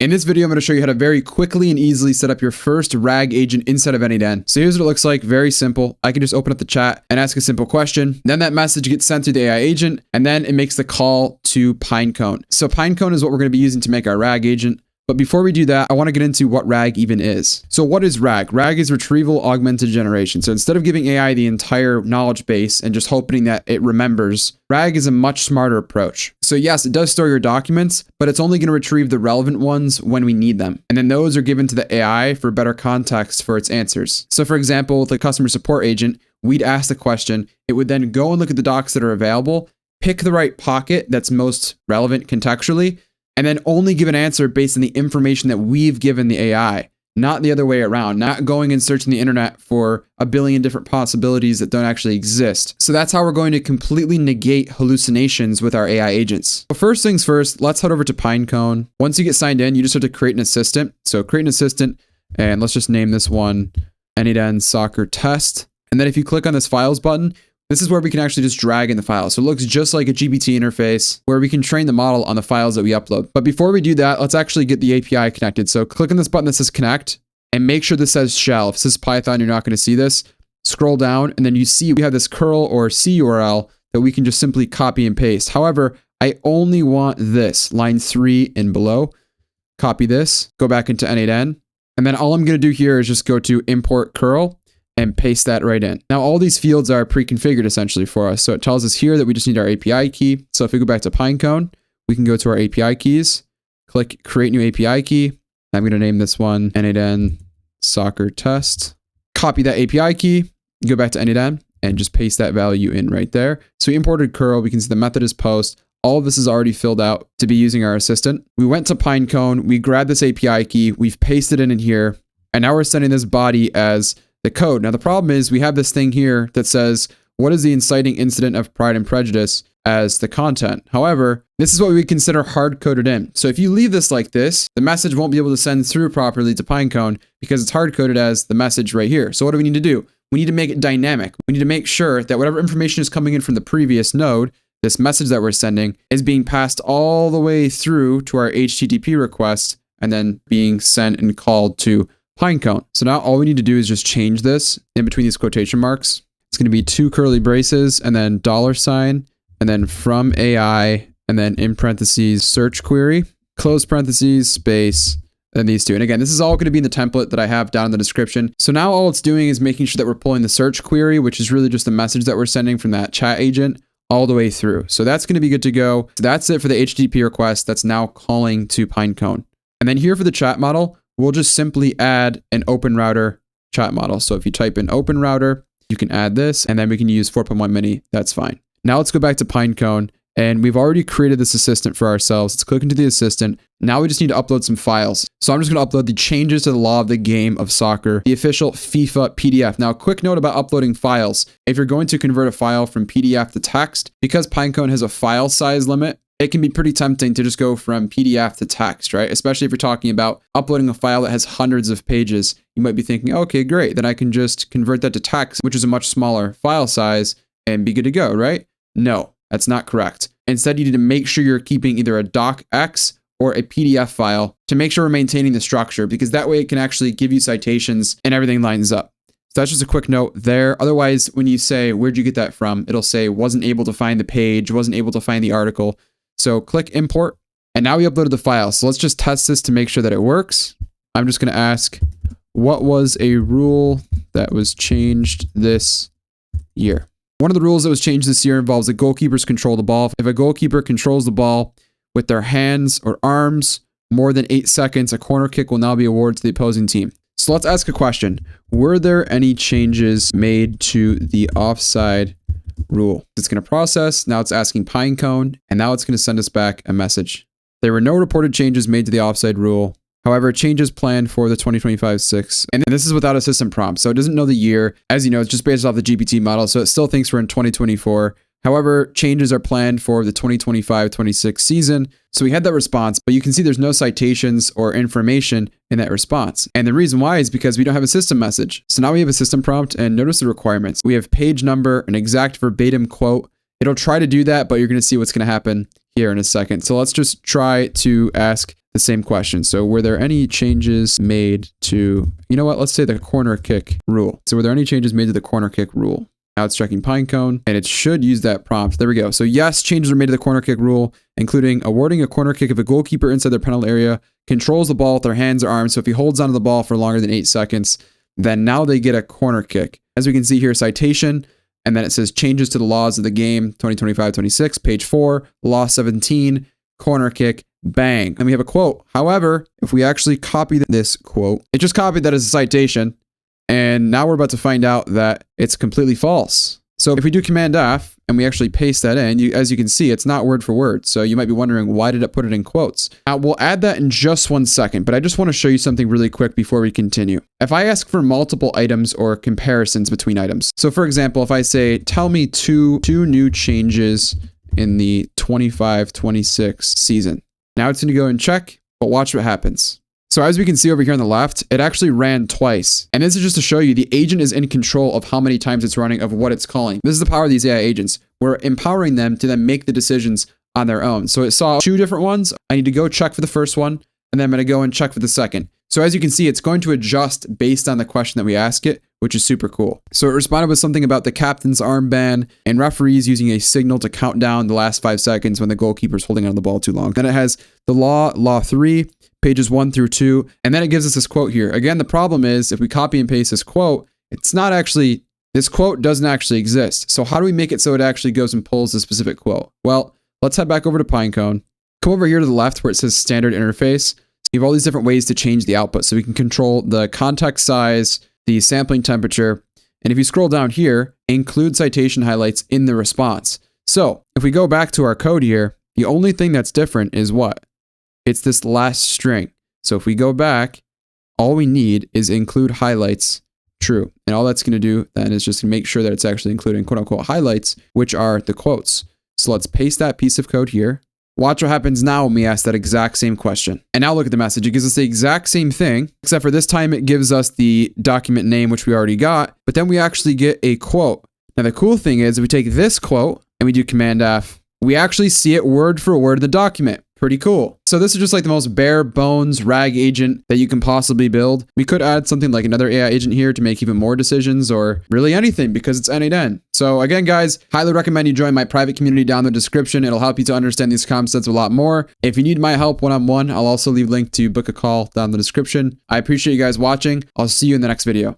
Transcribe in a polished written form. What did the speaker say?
In this video, I'm going to show you how to very quickly and easily set up your first RAG agent inside of n8n. So here's what it looks like. Very simple. I can just open up the chat and ask a simple question. Then that message gets sent through the AI agent, and then it makes the call to Pinecone. So Pinecone is what we're going to be using to make our RAG agent. But before we do that, I want to get into what RAG even is. So what is RAG? RAG is retrieval augmented generation. So instead of giving AI the entire knowledge base and just hoping that it remembers, RAG is a much smarter approach. So yes, it does store your documents, but it's only going to retrieve the relevant ones when we need them. And then those are given to the AI for better context for its answers. So for example, with the customer support agent, we'd ask the question, it would then go and look at the docs that are available, pick the right pocket that's most relevant contextually, and then only give an answer based on the information that we've given the AI, not the other way around, not going and searching the internet for a billion different possibilities that don't actually exist. So that's how we're going to completely negate hallucinations with our AI agents. But first things first, let's head over to Pinecone. Once you get signed in, you just have to create an assistant. So create an assistant, and let's just name this one n8n soccer test. And then if you click on this files button, this is where we can actually just drag in the file. So it looks just like a GPT interface where we can train the model on the files that we upload. But before we do that, let's actually get the API connected. So click on this button that says connect and make sure this says shell. If this is Python, you're not going to see this. Scroll down and then you see we have this curl or C URL that we can just simply copy and paste. However, I only want this line 3 and below. Copy this, go back into n8n. And then all I'm going to do here is just go to import curl and paste that right in. Now, all these fields are pre-configured essentially for us. So it tells us here that we just need our API key. So if we go back to Pinecone, we can go to our API keys, click create new API key. I'm going to name this one n8n soccer test. Copy that API key, go back to n8n and just paste that value in right there. So we imported curl. We can see the method is post. All of this is already filled out to be using our assistant. We went to Pinecone, we grabbed this API key, we've pasted it in here, and now we're sending this body as the code. Now, the problem is we have this thing here that says, what is the inciting incident of Pride and Prejudice as the content? However, this is what we consider hard-coded in. So if you leave this like this, the message won't be able to send through properly to Pinecone because it's hard-coded as the message right here. So what do we need to do? We need to make it dynamic. We need to make sure that whatever information is coming in from the previous node, this message that we're sending, is being passed all the way through to our HTTP request and then being sent and called to Pinecone. So now all we need to do is just change this in between these quotation marks. It's going to be 2 curly braces and then $, and then from AI, and then in parentheses, search query, close parentheses, space, and these two. And again, this is all going to be in the template that I have down in the description. So now all it's doing is making sure that we're pulling the search query, which is really just the message that we're sending from that chat agent all the way through. So that's going to be good to go. So that's it for the HTTP request that's now calling to Pinecone. And then here for the chat model, we'll just simply add an open router chat model. So if you type in open router, you can add this, and then we can use 4.1 mini. That's fine. Now let's go back to Pinecone, and we've already created this assistant for ourselves. Let's click into the assistant. Now we just need to upload some files. So I'm just going to upload the changes to the law of the game of soccer, the official FIFA PDF. Now, a quick note about uploading files. If you're going to convert a file from PDF to text, because Pinecone has a file size limit, it can be pretty tempting to just go from PDF to text, right? Especially if you're talking about uploading a file that has hundreds of pages. You might be thinking, okay, great. Then I can just convert that to text, which is a much smaller file size, and be good to go, right? No, that's not correct. Instead, you need to make sure you're keeping either a docx or a PDF file to make sure we're maintaining the structure, because that way it can actually give you citations and everything lines up. So that's just a quick note there. Otherwise, when you say, where'd you get that from? It'll say, wasn't able to find the page, wasn't able to find the article. So click import, and now we uploaded the file. So let's just test this to make sure that it works. I'm just going to ask, what was a rule that was changed this year? One of the rules that was changed this year involves the goalkeepers control the ball. If a goalkeeper controls the ball with their hands or arms more than 8 seconds, a corner kick will now be awarded to the opposing team. So let's ask a question. Were there any changes made to the offside rule? It's going to process. Now it's asking Pinecone, and now it's going to send us back a message. There were no reported changes made to the offside rule. However, changes planned for the 2025-6. And this is without a system prompt, so it doesn't know the year. As you know, it's just based off the GPT model, so it still thinks we're in 2024. However, changes are planned for the 2025-26 season. So we had that response, but you can see there's no citations or information in that response. And the reason why is because we don't have a system message. So now we have a system prompt, and notice the requirements. We have page number, an exact verbatim quote. It'll try to do that, but you're going to see what's going to happen here in a second. So let's just try to ask the same question. So were there any changes made to, you know what, let's say the corner kick rule. So were there any changes made to the corner kick rule? Now it's checking Pinecone, and it should use that prompt. There we go. So yes, changes were made to the corner kick rule, including awarding a corner kick if a goalkeeper inside their penalty area controls the ball with their hands or arms. So if he holds onto the ball for longer than 8 seconds, then now they get a corner kick. As we can see here, citation, and then it says changes to the laws of the game, 2025-26, page 4, law 17, corner kick, bang. And we have a quote. However, if we actually copy this quote, it just copied that as a citation. And now we're about to find out that it's completely false. So if we do Command F and we actually paste that in, as you can see, it's not word for word. So you might be wondering, why did it put it in quotes? Now we'll add that in just 1 second, but I just want to show you something really quick before we continue. If I ask for multiple items or comparisons between items. So for example, if I say, tell me two new changes in the 25-26 season. Now it's going to go and check, but watch what happens. So as we can see over here on the left, it actually ran twice. And this is just to show you the agent is in control of how many times it's running, of what it's calling. This is the power of these AI agents. We're empowering them to then make the decisions on their own. So it saw 2 different ones. I need to go check for the first one, and then I'm going to go and check for the second. So as you can see, it's going to adjust based on the question that we ask it, which is super cool. So it responded with something about the captain's armband and referees using a signal to count down the last 5 seconds when the goalkeeper's holding on the ball too long. Then it has the law 3, pages 1 through 2, and then it gives us this quote here. Again, the problem is if we copy and paste this quote, this quote doesn't actually exist. So how do we make it so it actually goes and pulls the specific quote? Well, let's head back over to Pinecone. Come over here to the left where it says standard interface. You have all these different ways to change the output. So we can control the context size, the sampling temperature, and if you scroll down here, include citation highlights in the response. So if we go back to our code here, the only thing that's different is what? It's this last string. So if we go back, all we need is include highlights true. And all that's going to do then is just make sure that it's actually including quote unquote highlights, which are the quotes. So let's paste that piece of code here. Watch what happens now when we ask that exact same question. And now look at the message. It gives us the exact same thing, except for this time it gives us the document name, which we already got, but then we actually get a quote. Now the cool thing is if we take this quote and we do Command F, we actually see it word for word in the document. Pretty cool. So this is just like the most bare bones RAG agent that you can possibly build. We could add something like another AI agent here to make even more decisions, or really anything, because it's n8n. So again, guys, highly recommend you join my private community down in the description. It'll help you to understand these concepts a lot more. If you need my help one-on-one, I'll also leave a link to book a call down in the description. I appreciate you guys watching. I'll see you in the next video.